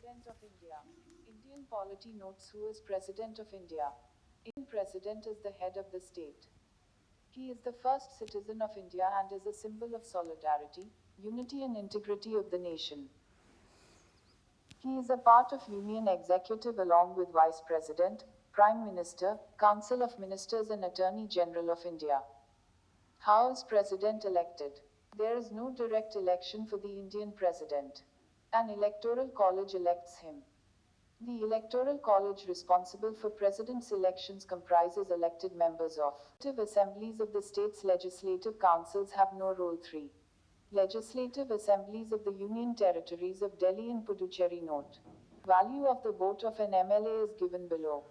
President of India. Indian polity notes who is President of India. Indian President is the head of the state. He is the first citizen of India and is a symbol of solidarity, unity and integrity of the nation. He is a part of Union Executive along with Vice President, Prime Minister, Council of Ministers and Attorney General of India. How is President elected? There is no direct election for the Indian President. An electoral college elects him. The electoral college responsible for president's elections comprises elected members of legislative assemblies of the state's legislative councils have no role. 3. Legislative assemblies of the Union Territories of Delhi and Puducherry. Note. Value of the vote of an MLA is given below.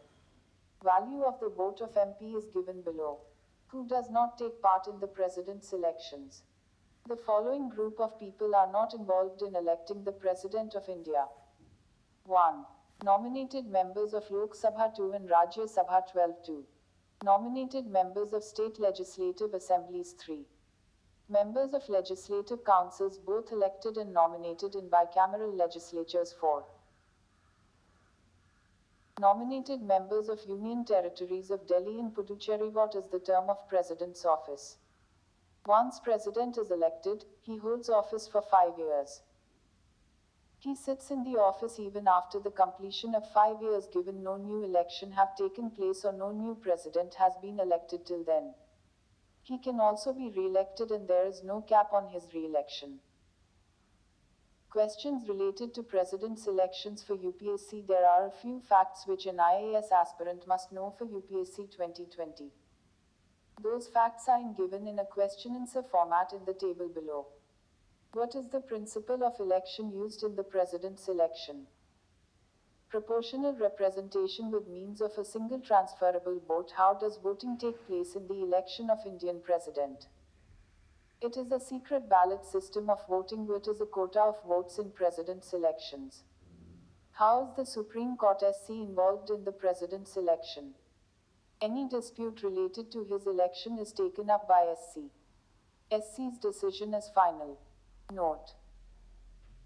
Value of the vote of MP is given below. Who does not take part in the president's elections? The following group of people are not involved in electing the President of India. 1. Nominated members of Lok Sabha 2 and Rajya Sabha 12-2. Nominated members of state legislative assemblies 3. Members of legislative councils both elected and nominated in bicameral legislatures 4. Nominated members of Union Territories of Delhi and Puducherry. What is the term of President's office? Once President is elected, he holds office for 5 years. He sits in the office even after the completion of 5 years given no new election have taken place or no new President has been elected till then. He can also be re-elected and there is no cap on his re-election. Questions related to President's elections for UPSC. There are a few facts which an IAS aspirant must know for UPSC 2020. Those facts are given in a question-answer format in the table below. What is the principle of election used in the President's election? Proportional representation with means of a single transferable vote. How does voting take place in the election of Indian President? It is a secret ballot system of voting. What is a quota of votes in President's elections? How is the Supreme Court SC involved in the President's election? Any dispute related to his election is taken up by SC. SC's decision is final. Note.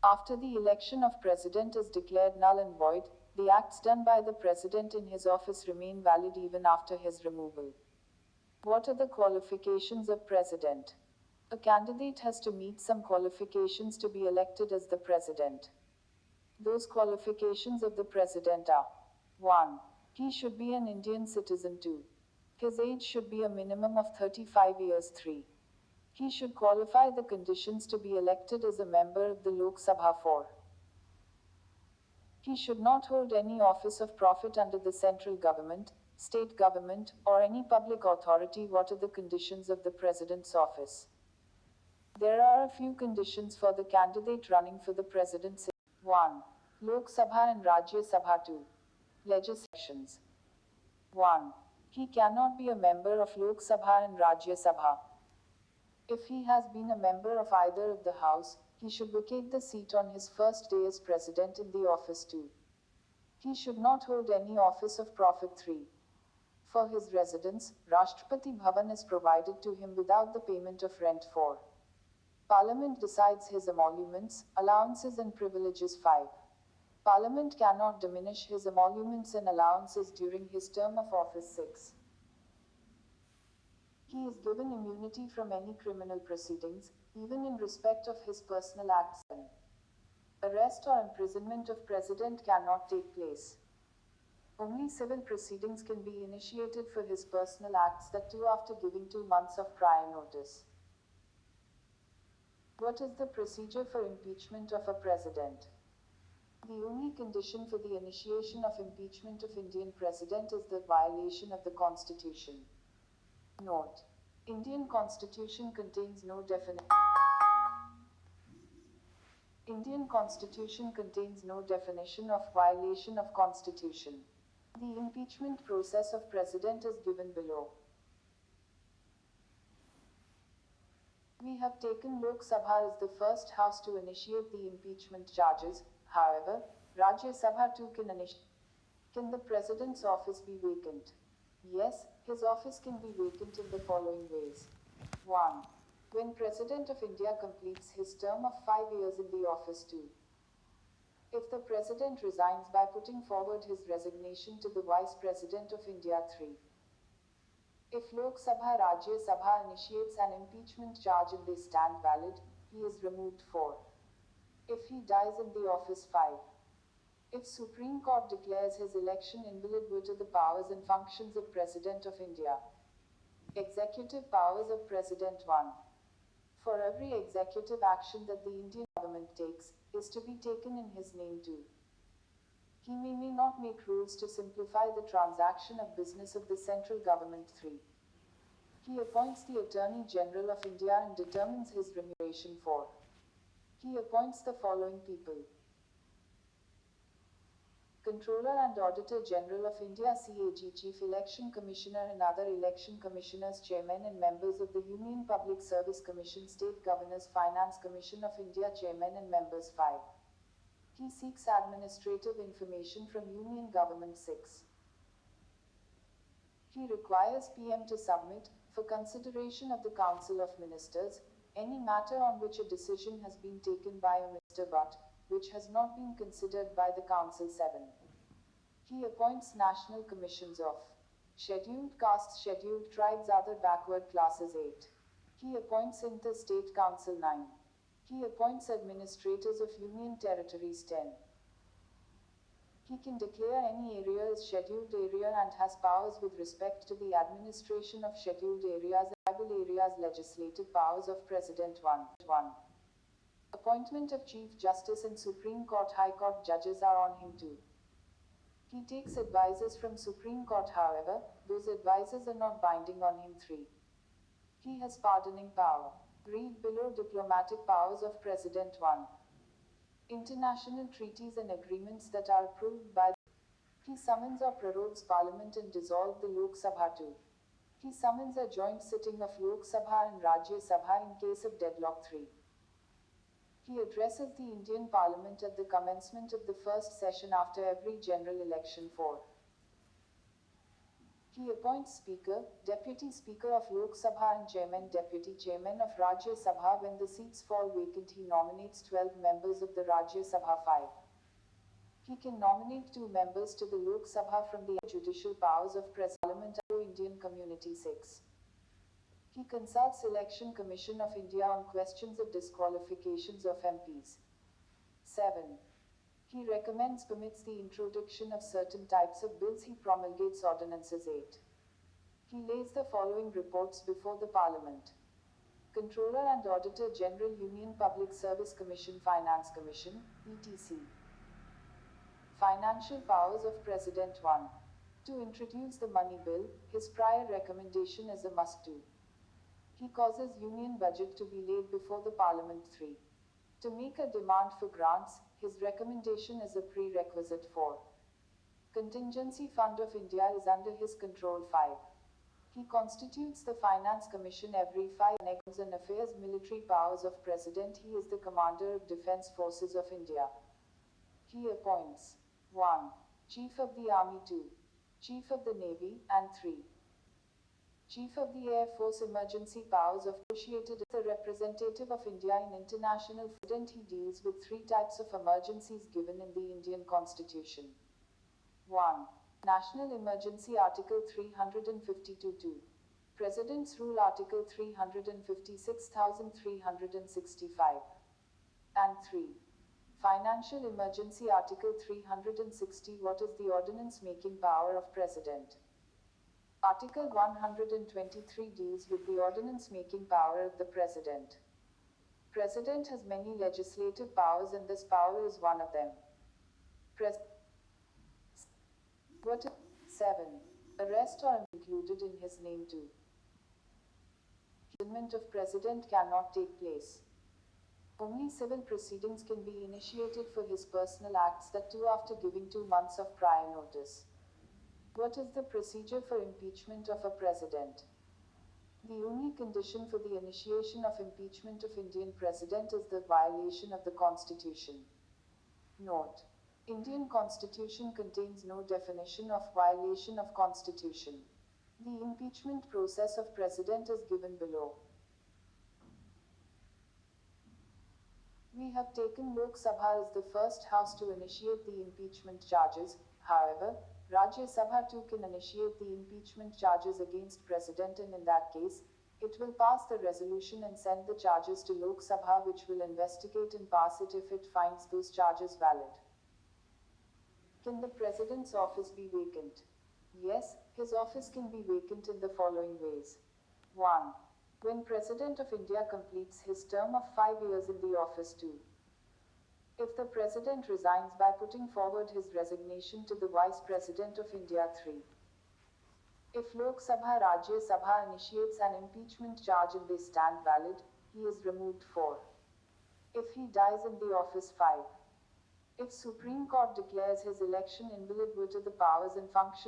After the election of President is declared null and void, the acts done by the President in his office remain valid even after his removal. What are the qualifications of President? A candidate has to meet some qualifications to be elected as the President. Those qualifications of the President are: 1. He should be an Indian citizen. 2. His age should be a minimum of 35 years. 3. He should qualify the conditions to be elected as a member of the Lok Sabha. 4. He should not hold any office of profit under the central government, state government, or any public authority. What are the conditions of the President's office? There are a few conditions for the candidate running for the President's. 1. Lok Sabha and Rajya Sabha. 2. Legislations. 1. He cannot be a member of Lok Sabha and Rajya Sabha. If he has been a member of either of the house, he should vacate the seat on his first day as President in the office. 2. He should not hold any office of profit. 3. For his residence, Rashtrapati Bhavan is provided to him without the payment of rent. 4. Parliament decides his emoluments, allowances and privileges. 5. Parliament cannot diminish his emoluments and allowances during his term of office. 6. He is given immunity from any criminal proceedings, even in respect of his personal acts. 7. Arrest or imprisonment of President cannot take place. Only civil proceedings can be initiated for his personal acts, that too after giving 2 months of prior notice. What is the procedure for impeachment of a President? The only condition for the initiation of impeachment of Indian President is the violation of the Constitution. Note. Indian Constitution contains no definition of violation of Constitution. The impeachment process of President is given below. We have taken Lok Sabha as the first house to initiate the impeachment charges. However, Rajya Sabha too can initiate. Can the President's office be vacant? Yes, his office can be vacant in the following ways. 1. When President of India completes his term of 5 years in the office. 2. If the President resigns by putting forward his resignation to the Vice President of India. 3. If Lok Sabha Rajya Sabha initiates an impeachment charge and they stand valid, he is removed. 4. If he dies in the office. 5. If Supreme Court declares his election invalid, what are the powers and functions of President of India? Executive powers of President. 1. For every executive action that the Indian government takes, is to be taken in his name. 2. He may not make rules to simplify the transaction of business of the central government. 3. He appoints the Attorney General of India and determines his remuneration. 4. He appoints the following people: Controller and Auditor General of India, CAG, Chief Election Commissioner and other election commissioners, Chairman and members of the Union Public Service Commission, State Governors, Finance Commission of India, Chairman and members. 5. He seeks administrative information from Union Government. 6. He requires PM to submit, for consideration of the Council of Ministers, any matter on which a decision has been taken by a minister but which has not been considered by the Council. 7. He appoints national commissions of scheduled castes, scheduled tribes, other backward classes. 8. He appoints inter-state council. 9. He appoints administrators of union territories. 10. He can declare any area as scheduled area and has powers with respect to the administration of scheduled areas, tribal areas. Legislative powers of President. 1. Appointment of Chief Justice and Supreme Court, High Court judges are on him. 2. He takes advices from Supreme Court, however, those advices are not binding on him. 3. He has pardoning power. Read below diplomatic powers of President. 1. International treaties and agreements that are approved by. He summons or prorogues Parliament and dissolve the Lok Sabha. 2. He summons a joint sitting of Lok Sabha and Rajya Sabha in case of deadlock. 3. He addresses the Indian Parliament at the commencement of the first session after every general election. 4. He appoints Speaker, Deputy Speaker of Lok Sabha and Chairman, Deputy Chairman of Rajya Sabha. When the seats fall vacant, he nominates 12 members of the Rajya Sabha. 5. He can nominate 2 members to the Lok Sabha from the judicial powers of Parliament of Indian Community. 6. He consults Election Commission of India on questions of disqualifications of MPs. 7. He recommends, permits the introduction of certain types of bills. He promulgates ordinances. 8. He lays the following reports before the Parliament: Controller and Auditor General, Union Public Service Commission, Finance Commission, etc. Financial powers of President. 1. To introduce the money bill, his prior recommendation is a must-do. He causes union budget to be laid before the Parliament. 3. To make a demand for grants, his recommendation is a prerequisite. 4. Contingency Fund of India is under his control. 5. He constitutes the Finance Commission every 5 years. And affairs. Military powers of President. He is the Commander of Defence Forces of India. He appoints 1. Chief of the Army. 2. Chief of the Navy, and 3. Chief of the Air Force. Emergency powers of associated is the representative of India in international food. He deals with 3 types of emergencies given in the Indian Constitution. 1. National Emergency, Article 352(2). President's Rule, Article 356,365. And 3. Financial Emergency, Article 360. What is the ordinance making power of President? Article 123 deals with the ordinance making power of the President. President has many legislative powers and this power is one of them. What? 7. Arrest or included in his name. 2. Imprisonment of President cannot take place. Only civil proceedings can be initiated for his personal acts, that too after giving 2 months of prior notice. What is the procedure for impeachment of a president? The only condition for the initiation of impeachment of Indian president is the violation of the Constitution. Note: Indian Constitution contains no definition of violation of Constitution. The impeachment process of president is given below. We have taken Lok Sabha as the first house to initiate the impeachment charges. However, Rajya Sabha too can initiate the impeachment charges against President, and in that case, it will pass the resolution and send the charges to Lok Sabha, which will investigate and pass it if it finds those charges valid. Can the President's office be vacant? Yes, his office can be vacant in the following ways. 1. When President of India completes his term of 5 years in the office. 2. If the President resigns by putting forward his resignation to the Vice President of India. 3. If Lok Sabha Rajya Sabha initiates an impeachment charge and they stand valid, he is removed. 4. If he dies in the office. 5. If Supreme Court declares his election invalid, what are the powers and functions